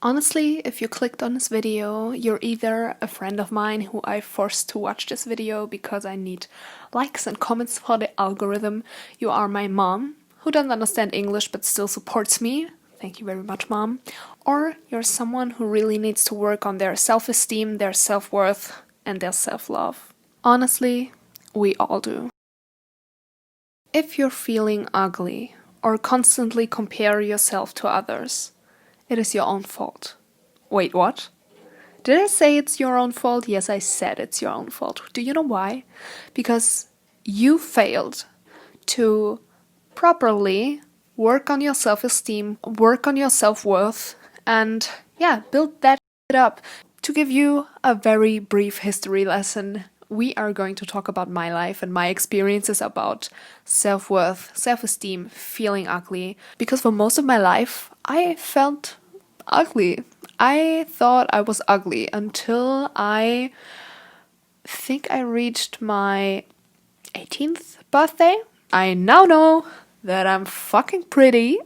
Honestly, if you clicked on this video, you're either a friend of mine who I forced to watch this video because I need likes and comments for the algorithm. You are my mom, who doesn't understand English but still supports me. Thank you very much, Mom. Or you're someone who really needs to work on their self-esteem, their self-worth, and their self-love. Honestly, we all do. If you're feeling ugly or constantly compare yourself to others, it is your own fault. Wait, what? Did I say it's your own fault? Yes, I said it's your own fault. Do you know why? Because you failed to properly work on your self-esteem, work on your self-worth, and build that up. To give you a very brief history lesson, we are going to talk about my life and my experiences about self-worth, self-esteem, feeling ugly. Because for most of my life, I felt ugly. I thought I was ugly until I think I reached my 18th birthday. I now know that I'm fucking pretty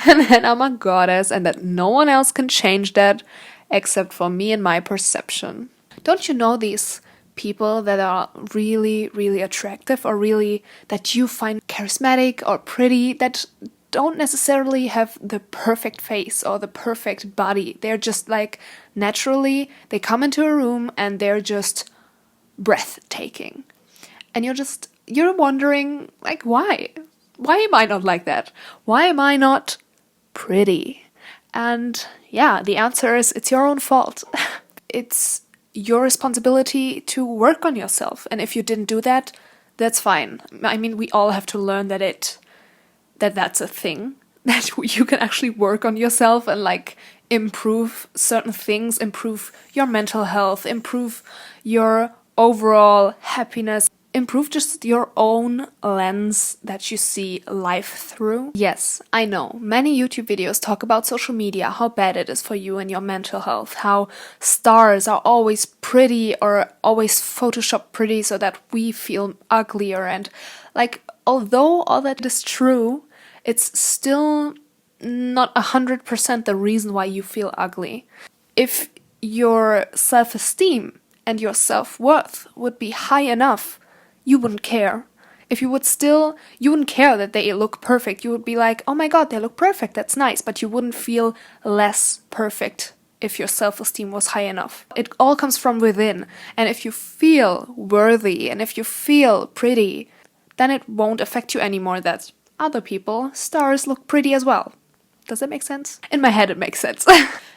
and that I'm a goddess and that no one else can change that except for me and my perception. Don't you know these people that are really, really attractive or really that you find charismatic or pretty that don't necessarily have the perfect face or the perfect body? They're just like naturally, they come into a room and they're just breathtaking. And you're wondering, like, why? Why am I not like that? Why am I not pretty? And the answer is it's your own fault. It's your responsibility to work on yourself. And if you didn't do that, that's fine. I mean, we all have to learn that that's a thing, that you can actually work on yourself and like improve certain things, improve your mental health, improve your overall happiness, improve just your own lens that you see life through. Yes, I know, many YouTube videos talk about social media, how bad it is for you and your mental health, how stars are always pretty or always Photoshop pretty so that we feel uglier. And like, although all that is true, it's still not 100% the reason why you feel ugly. If your self-esteem and your self-worth would be high enough, you wouldn't care. If you wouldn't care that they look perfect. You would be like, oh my god, they look perfect, that's nice. But you wouldn't feel less perfect if your self-esteem was high enough. It all comes from within. And if you feel worthy and if you feel pretty, then it won't affect you anymore that other people, stars, look pretty as well. Does that make sense? In my head it makes sense.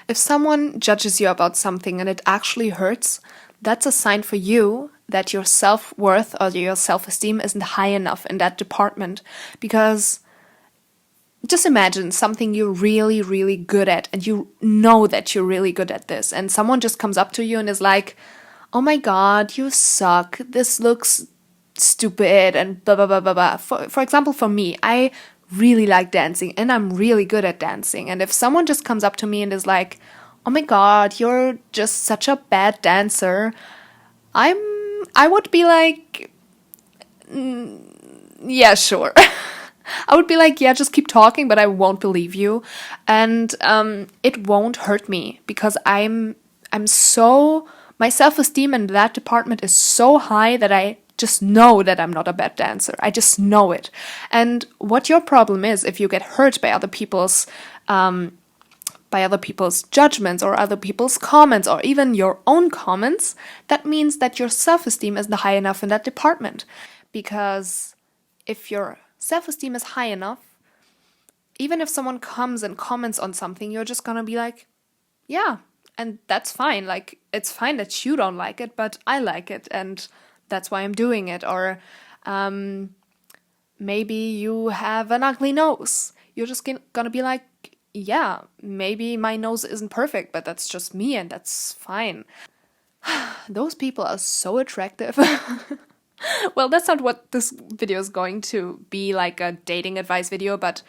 If someone judges you about something and it actually hurts, that's a sign for you that your self-worth or your self-esteem isn't high enough in that department. Because just imagine something you're really, really good at and you know that you're really good at this and someone just comes up to you and is like, oh my god, you suck, this looks stupid and blah blah blah blah blah. For example, for me, I really like dancing and I'm really good at dancing. And if someone just comes up to me and is like, oh my god, you're just such a bad dancer, I would be like, yeah, sure. I would be like, yeah, just keep talking, but I won't believe you. And it won't hurt me because my self-esteem in that department is so high that I just know that I'm not a bad dancer. I just know it. And what your problem is, if you get hurt by other people's judgments or other people's comments or even your own comments, that means that your self-esteem isn't high enough in that department. Because if your self-esteem is high enough, even if someone comes and comments on something, you're just gonna be like, yeah, and that's fine. Like, it's fine that you don't like it, but I like it, and that's why I'm doing it. Or maybe you have an ugly nose. You're just gonna be like, yeah, maybe my nose isn't perfect, but that's just me and that's fine. Those people are so attractive. Well, that's not what this video is going to be, like a dating advice video, but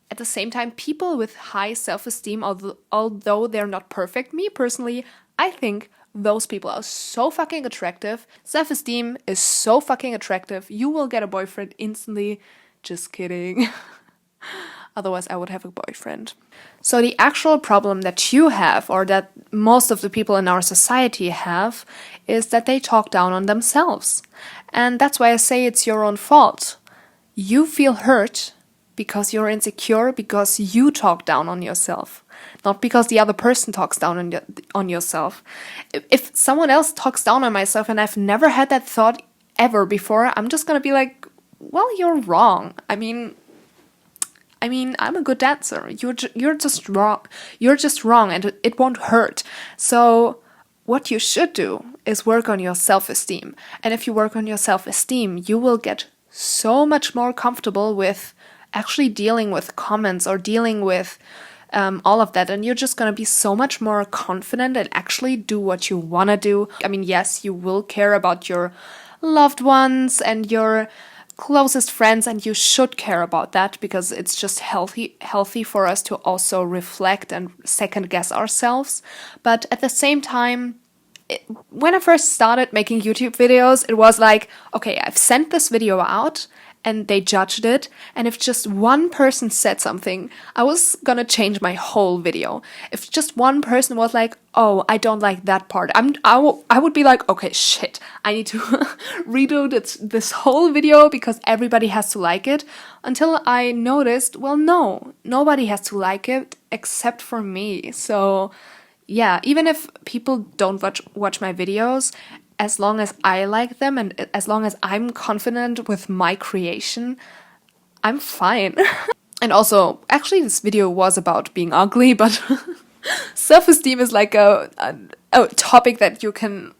at the same time, people with high self-esteem, although they're not perfect, me personally, I think those people are so fucking attractive. Self-esteem is so fucking attractive. You will get a boyfriend instantly. Just kidding. Otherwise, I would have a boyfriend. So the actual problem that you have, or that most of the people in our society have, is that they talk down on themselves. And that's why I say it's your own fault. You feel hurt because you're insecure, because you talk down on yourself, not because the other person talks down on yourself. If someone else talks down on myself and I've never had that thought ever before, I'm just gonna be like, well, you're wrong. I mean, I'm a good dancer. You're just wrong. You're just wrong, and it won't hurt. So what you should do is work on your self-esteem. And if you work on your self-esteem, you will get so much more comfortable with actually dealing with comments or dealing with all of that. And you're just going to be so much more confident and actually do what you want to do. I mean, yes, you will care about your loved ones and your closest friends, and you should care about that because it's just healthy for us to also reflect and second guess ourselves. But at the same time, when I first started making YouTube videos, it was like, okay, I've sent this video out and they judged it, and if just one person said something, I was gonna change my whole video. If just one person was like, oh, I don't like that part, I would be like, okay, shit, I need to redo this whole video because everybody has to like it, until I noticed, well, no, nobody has to like it except for me. So yeah, even if people don't watch my videos, as long as I like them and as long as I'm confident with my creation, I'm fine. And also, actually this video was about being ugly, but self-esteem is like a topic that you can,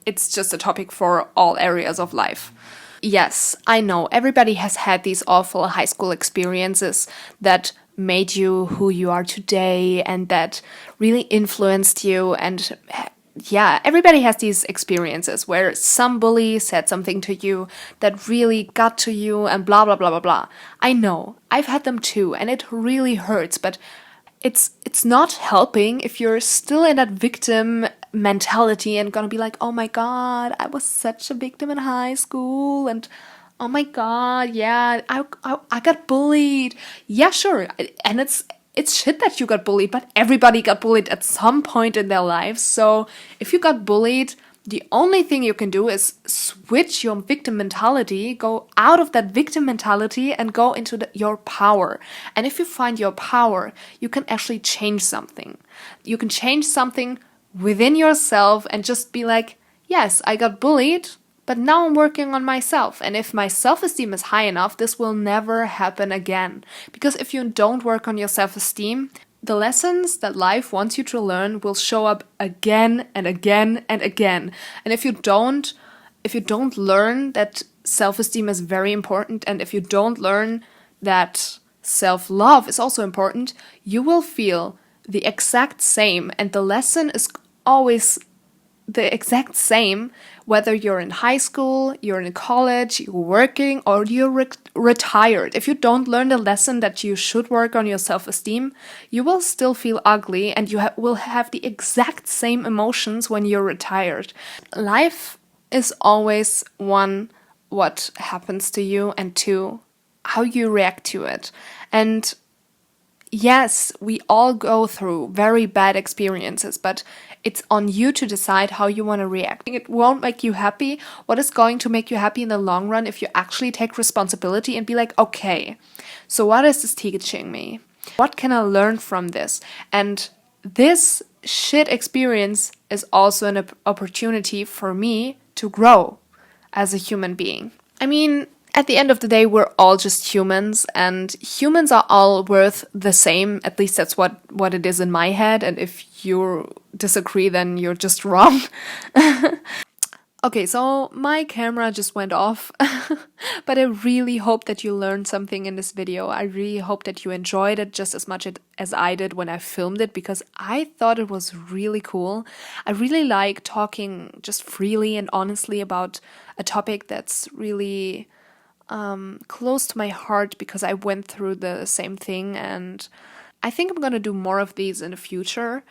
it's just a topic for all areas of life. Yes, I know, everybody has had these awful high school experiences that made you who you are today and that really influenced you. And yeah, everybody has these experiences where some bully said something to you that really got to you and blah, blah, blah, blah, blah. I know, I've had them too, and it really hurts, but it's not helping if you're still in that victim mentality and gonna be like, oh my god, I was such a victim in high school, and oh my god, yeah, I got bullied. Yeah, sure, and it's shit that you got bullied, but everybody got bullied at some point in their lives. So if you got bullied, the only thing you can do is switch your victim mentality, go out of that victim mentality and go into your power. And if you find your power, you can actually change something. You can change something within yourself and just be like, yes, I got bullied, but now I'm working on myself. And if my self-esteem is high enough, this will never happen again. Because if you don't work on your self-esteem, the lessons that life wants you to learn will show up again and again and again. And if you don't learn that self-esteem is very important, and if you don't learn that self-love is also important, you will feel the exact same. And the lesson is always the exact same, whether you're in high school, you're in college, you're working, or you're retired. If you don't learn the lesson that you should work on your self-esteem, you will still feel ugly, and you will have the exact same emotions when you're retired. Life is always, one, what happens to you, and two, how you react to it. And yes, we all go through very bad experiences, but it's on you to decide how you want to react. It won't make you happy. What is going to make you happy in the long run if you actually take responsibility and be like, okay, so what is this teaching me? What can I learn from this? And this shit experience is also an opportunity for me to grow as a human being. I mean, at the end of the day, we're all just humans, and humans are all worth the same. At least that's what it is in my head. And if you disagree, then you're just wrong. Okay, so my camera just went off, but I really hope that you learned something in this video. I really hope that you enjoyed it just as much as I did when I filmed it, because I thought it was really cool. I really like talking just freely and honestly about a topic that's really close to my heart, because I went through the same thing, and I think I'm gonna do more of these in the future.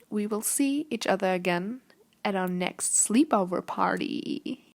We will see each other again at our next sleepover party.